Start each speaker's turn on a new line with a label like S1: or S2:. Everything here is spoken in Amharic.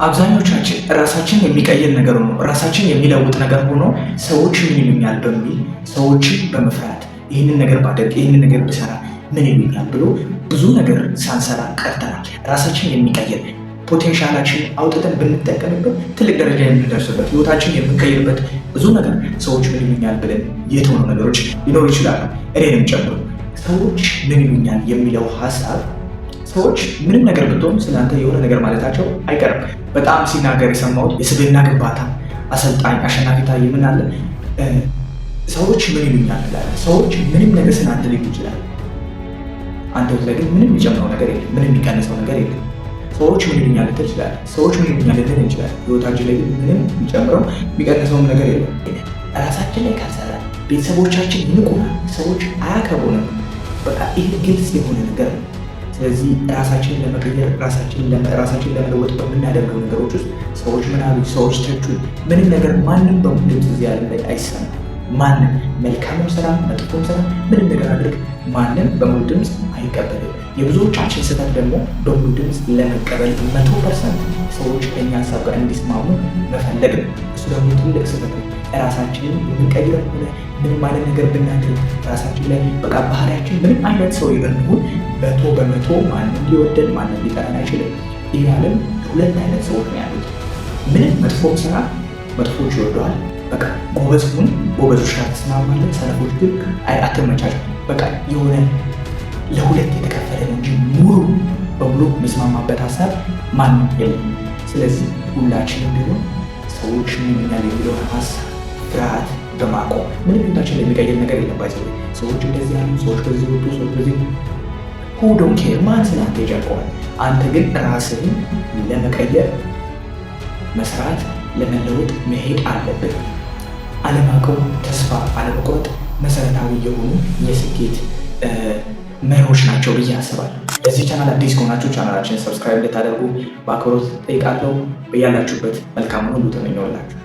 S1: አብዛኞቻችን ራሳችን የሚቀይር ነገር ሆኖ ራሳችን የሚለውጥ ነገር ሆኖ ሰዎች ምን ይሉኛል በሚል ሰዎችን በመፍራት ይህንን ነገር ባደርግ ይህንን ነገር ብሰራ ምን ይሉኛል ብሎ ብዙ ነገር ሳንሰራ ቀርተናል። ራሳችን የሚቀይር ፖቴንሻላችን አውጥተን ብንጠቀምበት ትልቅ ደረጃ የምንደርስበት ህይወታችን የምንቀይርበት ብዙ ነገር ሰዎች ምን ይሉኛል ብለን የተሆኑ ነገሮች ሊኖሩ ይችላሉ፣ እኔንም ጨምሮ። ሰዎች ምን ይሉኛል የሚለው ሀሳብ ሰዎች ምንም ነገር ብትሆኑ ስለአንተ የሆነ ነገር ማለታቸው አይቀርም። በጣም ሲናገር የሰማሁት የስብዕና ግንባታ አሰልጣኝ አሸናፊ ታዬ ምን አለ፣ ሰዎች ምን ይሉኛል ይላል። ሰዎች ምንም ነገር ስለአንተ ሊሉ ይችላል፣ አንተ ላይ ግን ምንም የሚጨምረው ነገር የለም፣ ምንም የሚቀንሰው ነገር የለም። ሰዎች ምን ይሉኛል ልትል ይችላል፣ ሰዎች ምን ይሉኛል ልትል ይችላል። ህይወታችን ላይ ምንም የሚጨምረው የሚቀንሰውም ነገር የለም። ራሳችን ላይ ካልሰራ ቤተሰቦቻችን ይንቁናል፣ ሰዎች አያከብሩንም። በቃ ይህ ግልጽ የሆነ ነገር ነው። ስለዚህ ራሳችንን ለመቀየር ራሳችንን ለመለወጥ በምናደርገው ነገሮች ውስጥ ሰዎች ምን አሉ፣ ሰዎች ተቹን፣ ምንም ነገር ማንም በሙሉ ድምፅ እዚህ ዓለም ላይ አይሰማም። ማንም መልካምም ስራ መጥፎም ስራ ምንም ነገር አድርግ ማንም በሙሉ ድምፅ አይቀበልም። የብዙዎቻችን ስህተት ደግሞ በሙሉ ድምፅ ለመቀበል 100% ሰዎች ከኛ ሀሳብ ጋር እንዲስማሙ መፈለግ ነው። እሱ ደግሞ ትልቅ ስህተት ነው። ራሳችንን የምንቀይረው ሆነ ምንም አይነት ነገር ብናደርግ ራሳችን ላይ በቃ ባህሪያችን ምንም አይነት ሰው ብንሆን 100% ማንም ሊወደን ማንም ሊጠላን አይችልም። ይህ ዓለም ሁለት አይነት ሰዎች ነው ያሉት። ምንም መጥፎም ስራ መጥፎች ይወደዋል። በቃ ጎበዝ ሁን፣ ጎበዞች ጋር ትስማማለህ፣ ሰነፎች ግን አትመቻች። በቃ የሆነ ለሁለት የተከፈለ ነው እንጂ ሙሉ በሙሉ የሚስማማበት ሀሳብ ማንም የለም። ስለዚህ ሁላችንም ቢሆን ሰዎች ምን ይሉኛል የሚለውን ሀሳብ ፍርሃት በማቆም ምንም ህይወታችን ላይ የሚቀይር ነገር የለም። ባይዘው ሰዎች እንደዚህ ያሉ፣ ሰዎች ከዚህ ወጡ፣ ሰዎች ከዚህ who don't care ማን ስላንተ ይጨንቀዋል። አንተ ግን ራስህን ለመቀየር መስራት፣ ለመለወጥ መሄድ አለብን። አለማቆም፣ ተስፋ አለመቁረጥ መሰረታዊ የሆኑ የስኬት መርሆች ናቸው ብዬ አስባለሁ። ለዚህ ቻናል አዲስ ከሆናችሁ ቻናላችንን ሰብስክራይብ እንድታደርጉ በአክብሮት ጠይቃለሁ። በያላችሁበት መልካሙን ሁሉ ተመኘሁላችሁ።